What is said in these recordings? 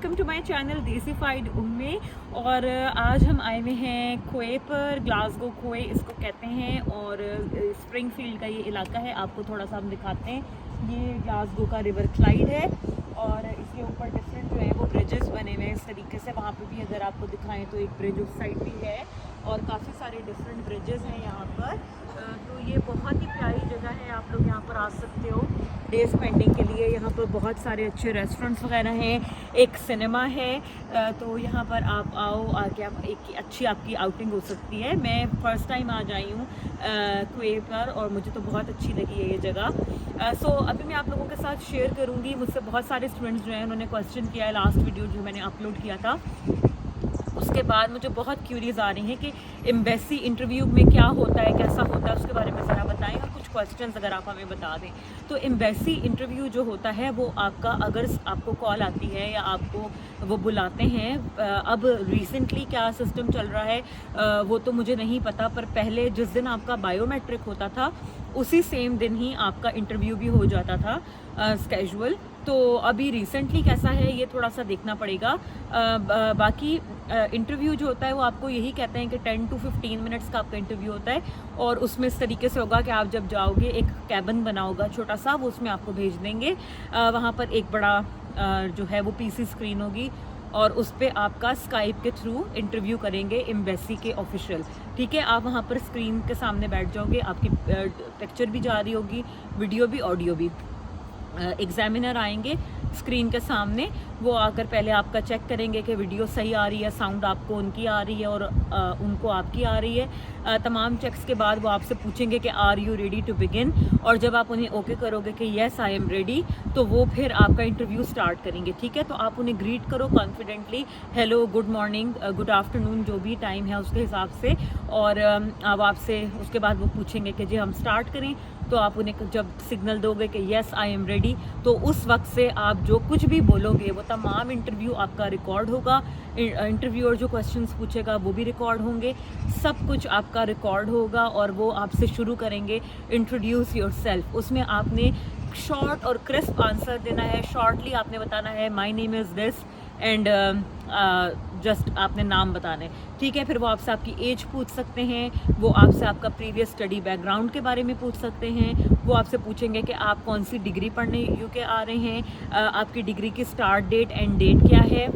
Welcome to my channel देसीफाइड उम्मे। और आज हम आए हुए हैं खोए पर, ग्लासगो खोए इसको कहते हैं। और स्प्रिंगफील्ड का ये इलाका है, आपको थोड़ा सा हम दिखाते हैं। ये ग्लासगो का रिवर क्लाइड है और इसके ऊपर डिफरेंट जो है वो ब्रिजेस बने हुए हैं इस तरीके से। वहाँ पे भी अगर आपको दिखाएं तो एक ब्रिज उस साइड भी है और काफ़ी सारे डिफरेंट ब्रिजेस हैं यहाँ पर। तो ये बहुत ही प्यारी जगह है, आप लोग यहाँ पर आ सकते हो डे स्पेंडिंग के लिए। यहाँ पर बहुत सारे अच्छे रेस्टोरेंट्स वगैरह हैं, एक सिनेमा है। तो यहाँ पर आप आओ, आके आप एक अच्छी आपकी आउटिंग हो सकती है। मैं फ़र्स्ट टाइम आज आई हूँ खोए पर और मुझे तो बहुत अच्छी लगी है ये जगह। सो अभी मैं आप लोगों के साथ शेयर करूँगी। मुझसे बहुत सारे स्टूडेंट्स जो हैं उन्होंने क्वेश्चन किया है लास्ट वीडियो जो मैंने अपलोड किया था, उसके बाद मुझे बहुत क्यूरीज आ रही हैं कि एम्बेसी इंटरव्यू में क्या होता है, कैसा होता है, उसके बारे में ज़रा बताएं और कुछ क्वेश्चंस अगर आप हमें बता दें। तो एम्बेसी इंटरव्यू जो होता है वो आपका, अगर आपको कॉल आती है या आपको वो बुलाते हैं, अब रिसेंटली क्या सिस्टम चल रहा है वो तो मुझे नहीं पता, पर पहले जिस दिन आपका बायोमेट्रिक होता था उसी सेम दिन ही आपका इंटरव्यू भी हो जाता था स्केजुअल। तो अभी रिसेंटली कैसा है ये थोड़ा सा देखना पड़ेगा। बाकी इंटरव्यू जो होता है वो आपको यही कहते हैं कि 10 to 15 मिनट्स का आपका इंटरव्यू होता है। और उसमें इस तरीके से होगा कि आप जब जाओगे एक कैबिन बना होगा छोटा सा, वो उसमें आपको भेज देंगे। वहाँ पर एक बड़ा जो है वो पीसी स्क्रीन होगी और उस पर आपका स्काइप के थ्रू इंटरव्यू करेंगे एम्बेसी के ऑफिशियल। ठीक है, आप वहाँ पर स्क्रीन के सामने बैठ जाओगे, आपकी पिक्चर भी जा रही होगी, वीडियो भी, ऑडियो भी। एग्जामिनर आएंगे स्क्रीन के सामने, वो आकर पहले आपका चेक करेंगे कि वीडियो सही आ रही है, साउंड आपको उनकी आ रही है और उनको आपकी आ रही है। तमाम चेक्स के बाद वो आपसे पूछेंगे कि are you ready to begin, और जब आप उन्हें ओके करोगे कि येस आई एम रेडी, तो वो फिर आपका इंटरव्यू स्टार्ट करेंगे। ठीक है, तो आप उन्हें ग्रीट करो confidently, hello, good morning, good afternoon, जो भी टाइम है उसके हिसाब से। और अब आपसे उसके बाद वो पूछेंगे कि जी हम स्टार्ट करें, तो आप उन्हें जब सिग्नल दोगे कि येस आई एम रेडी, तो उस वक्त से आप जो कुछ भी बोलोगे वो तमाम इंटरव्यू आपका रिकॉर्ड होगा। इंटरव्यूअर जो क्वेश्चंस पूछेगा वो भी रिकॉर्ड होंगे, सब कुछ आपका रिकॉर्ड होगा। और वो आपसे शुरू करेंगे इंट्रोड्यूस योरसेल्फ। उसमें आपने शॉर्ट और क्रिस्प आंसर देना है। शॉर्टली आपने बताना है my name is this and just आपने नाम बताना है। ठीक है, फिर वो आपसे आपकी एज पूछ सकते हैं, वो आपसे आपका प्रीवियस स्टडी बैकग्राउंड के बारे में पूछ सकते हैं, वो आपसे पूछेंगे कि आप कौन सी डिग्री पढ़ने यूके आ रहे हैं, आपकी डिग्री की स्टार्ट डेट एंड डेट क्या है,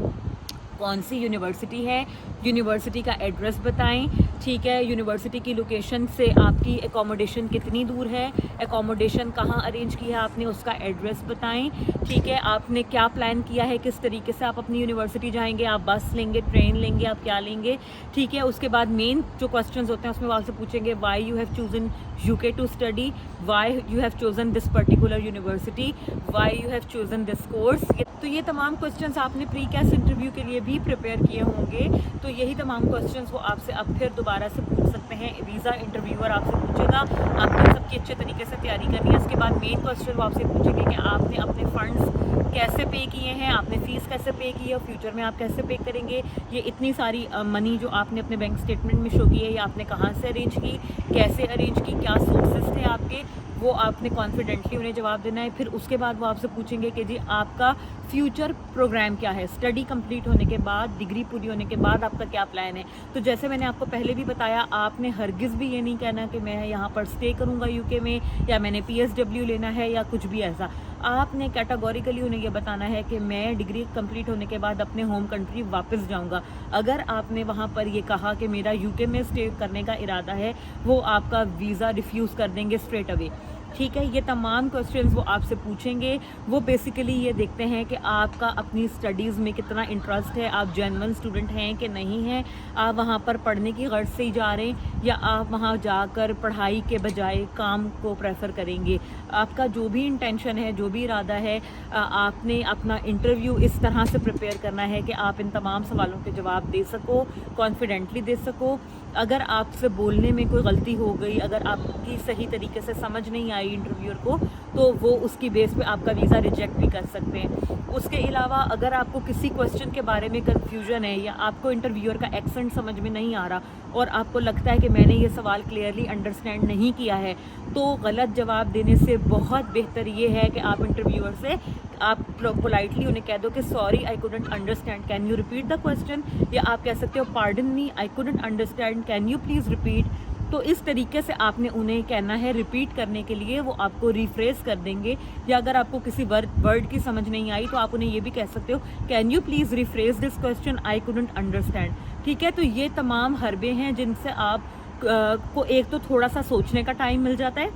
कौन सी यूनिवर्सिटी है, यूनिवर्सिटी का एड्रेस बताएं। ठीक है, यूनिवर्सिटी की लोकेशन से आपकी एकोमोडेशन कितनी दूर है, एकोमोडेशन कहाँ अरेंज किया है आपने, उसका एड्रेस बताएं। ठीक है, आपने क्या प्लान किया है, किस तरीके से आप अपनी यूनिवर्सिटी जाएंगे, आप बस लेंगे, ट्रेन लेंगे, आप क्या लेंगे। ठीक है, उसके बाद मेन जो क्वेश्चंस होते हैं उसमें वो आपसे पूछेंगे why you have chosen UK to study, why you have chosen this particular university, why you have chosen this course. तो ये तमाम क्वेश्चंस आपने प्री कैस इंटरव्यू के लिए भी प्रिपेयर किए होंगे, तो यही तमाम क्वेश्चंस वो आपसे अब फिर दोबारा से पूछ सकते हैं। वीज़ा इंटरव्यूअर आपसे पूछेगा, आपको सबकी अच्छे तरीके से तैयारी करनी है। इसके बाद मेन क्वेश्चन वो आपसे पूछेंगे कि आपने अपने फंड्स कैसे पे किए हैं, आपने फ़ीस कैसे पे की है और फ्यूचर में आप कैसे पे करेंगे। ये इतनी सारी मनी जो आपने अपने बैंक स्टेटमेंट में शो की है, ये आपने कहाँ से अरेंज की, कैसे अरेंज की, क्या सोर्सेज थे आपके, वो आपने कॉन्फिडेंटली उन्हें जवाब देना है। फिर उसके बाद वो आपसे पूछेंगे कि जी आपका फ्यूचर प्रोग्राम क्या है, स्टडी कंप्लीट होने के बाद, डिग्री पूरी होने के बाद आपका क्या प्लान है। तो जैसे मैंने आपको पहले भी बताया, आपने हरगिज़ भी ये नहीं कहना कि मैं यहाँ पर स्टे करूँगा यूके में, या मैंने PSW लेना है या कुछ भी ऐसा। आपने कैटेगोरिकली उन्हें ये बताना है कि मैं डिग्री कंप्लीट होने के बाद अपने होम कंट्री वापस जाऊँगा। अगर आपने वहाँ पर ये कहा कि मेरा यूके में स्टे करने का इरादा है, वो आपका वीज़ा रिफ्यूज़ कर देंगे स्ट्रेट अवे। ठीक है, ये तमाम क्वेश्चंस वो आपसे पूछेंगे। वो बेसिकली ये देखते हैं कि आपका अपनी स्टडीज़ में कितना इंटरेस्ट है, आप जेन्युइन स्टूडेंट हैं कि नहीं हैं, आप वहाँ पर पढ़ने की गर्ज से ही जा रहे हैं या आप वहाँ जाकर पढ़ाई के बजाय काम को प्रेफर करेंगे। आपका जो भी इंटेंशन है, जो भी इरादा है, आपने अपना इंटरव्यू इस तरह से प्रिपेयर करना है कि आप इन तमाम सवालों के जवाब दे सको, कॉन्फिडेंटली दे सको। अगर आपसे बोलने में कोई गलती हो गई, अगर आपकी सही तरीके से समझ नहीं आई इंटरव्यूअर को, तो वो उसकी बेस पे आपका वीज़ा रिजेक्ट भी कर सकते हैं। उसके अलावा अगर आपको किसी क्वेश्चन के बारे में कन्फ्यूजन है या आपको इंटरव्यूअर का एक्सेंट समझ में नहीं आ रहा और आपको लगता है कि मैंने ये सवाल क्लियरली अंडरस्टैंड नहीं किया है, तो गलत जवाब देने से बहुत बेहतर ये है कि आप इंटरव्यूअर से आप पोलाइटली उन्हें कह दो कि sorry I couldn't understand, can you repeat the question, या आप कह सकते हो pardon me I couldn't understand, can you please repeat. तो इस तरीके से आपने उन्हें कहना है, रिपीट करने के लिए वो आपको रिफ्रेश कर देंगे। या अगर आपको किसी वर्ड की समझ नहीं आई तो आप उन्हें ये भी कह सकते हो, can you please refresh this question, I couldn't understand. ठीक है, तो ये तमाम हरबे हैं जिनसे आप को एक तो थोड़ा सा सोचने का टाइम मिल जाता है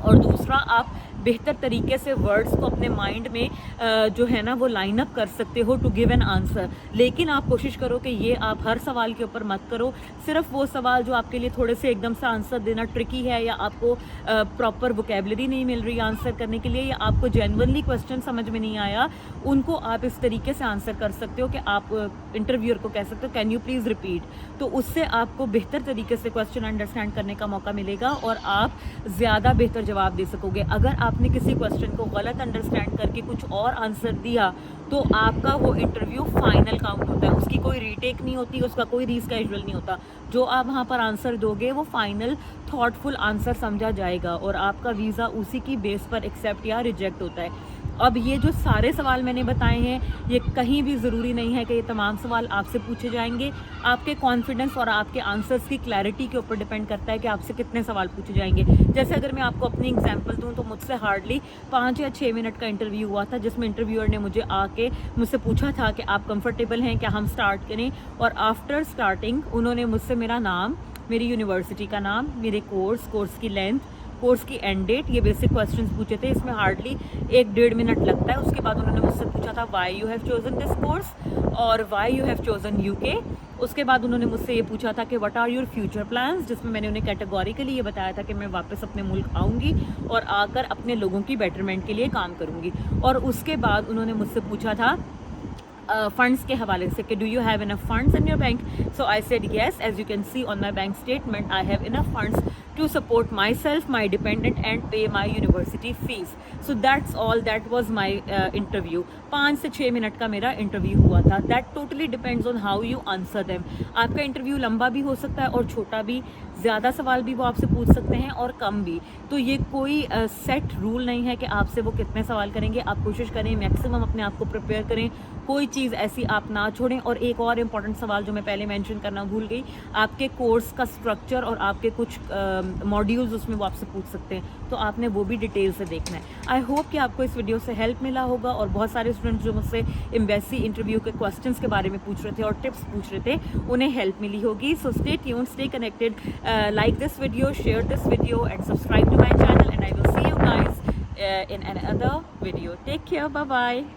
और दूसरा आप बेहतर तरीके से वर्ड्स को अपने माइंड में जो है ना वो लाइन अप कर सकते हो टू गिव एन आंसर। लेकिन आप कोशिश करो कि ये आप हर सवाल के ऊपर मत करो, सिर्फ वो सवाल जो आपके लिए थोड़े से एकदम से आंसर देना ट्रिकी है या आपको प्रॉपर वोकेबलरी नहीं मिल रही आंसर करने के लिए या आपको जेन्युइनली क्वेश्चन समझ में नहीं आया, उनको आप इस तरीके से आंसर कर सकते हो कि आप इंटरव्यूअर को कह सकते हो, कैन यू प्लीज़ रिपीट। तो उससे आपको बेहतर तरीके से क्वेश्चन अंडरस्टैंड करने का मौका मिलेगा और आप ज़्यादा बेहतर जवाब दे सकोगे। अगर आपने किसी क्वेश्चन को गलत अंडरस्टैंड करके कुछ और आंसर दिया तो आपका वो इंटरव्यू फाइनल काउंट होता है, उसकी कोई रीटेक नहीं होती, उसका कोई रीस्केड्यूल नहीं होता। जो आप वहाँ पर आंसर दोगे वो फाइनल थॉटफुल आंसर समझा जाएगा और आपका वीज़ा उसी की बेस पर एक्सेप्ट या रिजेक्ट होता है। अब ये जो सारे सवाल मैंने बताए हैं, ये कहीं भी ज़रूरी नहीं है कि ये तमाम सवाल आपसे पूछे जाएंगे। आपके कॉन्फिडेंस और आपके आंसर्स की क्लैरिटी के ऊपर डिपेंड करता है कि आपसे कितने सवाल पूछे जाएंगे। जैसे अगर मैं आपको अपनी एग्जांपल दूं तो मुझसे हार्डली 5 या 6 मिनट का इंटरव्यू हुआ था, जिसमें इंटरव्यूअर ने मुझे आके मुझसे पूछा था कि आप कंफर्टेबल हैं क्या हम स्टार्ट करें, और आफ्टर स्टार्टिंग उन्होंने मुझसे मेरा नाम, मेरी यूनिवर्सिटी का नाम, मेरे कोर्स की लेंथ, कोर्स की एंड डेट, ये बेसिक क्वेश्चंस पूछे थे। इसमें हार्डली 1-1.5 मिनट लगता है। उसके बाद उन्होंने मुझसे पूछा था why you have chosen this course और why you have chosen UK. उसके बाद उन्होंने मुझसे ये पूछा था कि what are your future plans, जिसमें मैंने उन्हें कैटेगोरिकली ये बताया था कि मैं वापस अपने मुल्क आऊँगी और आकर अपने लोगों की बेटरमेंट के लिए काम करूँगी। और उसके बाद उन्होंने मुझसे पूछा था फंड्स के हवाले से कि do you have enough funds in your bank. So I said yes, as you can see on my bank statement I have enough funds to support myself, my dependent and pay my university fees. So that's all, that was my interview. 5 से 6 minute का मेरा interview हुआ था। That totally depends on how you answer them. आपका interview लंबा भी हो सकता है और छोटा भी, ज़्यादा सवाल भी वो आपसे पूछ सकते हैं और कम भी। तो ये कोई सेट रूल नहीं है कि आपसे वो कितने सवाल करेंगे। आप कोशिश करें मैक्सिमम अपने आप को प्रिपेयर करें, कोई चीज़ ऐसी आप ना छोड़ें। और एक और इम्पॉर्टेंट सवाल जो मैं पहले मेंशन करना भूल गई, आपके कोर्स का स्ट्रक्चर और आपके कुछ मॉड्यूल्स उसमें वो आपसे पूछ सकते हैं, तो आपने वो भी डिटेल से देखना है। आई होप कि आपको इस वीडियो से हेल्प मिला होगा और बहुत सारे स्टूडेंट्स जो मुझसे एम्बेसी इंटरव्यू के क्वेश्चंस के बारे में पूछ रहे थे और टिप्स पूछ रहे थे, उन्हें हेल्प मिली होगी। So stay tuned, stay connected, like this video, share this video and subscribe to my channel, and I will see you guys in another video. Take care, bye bye.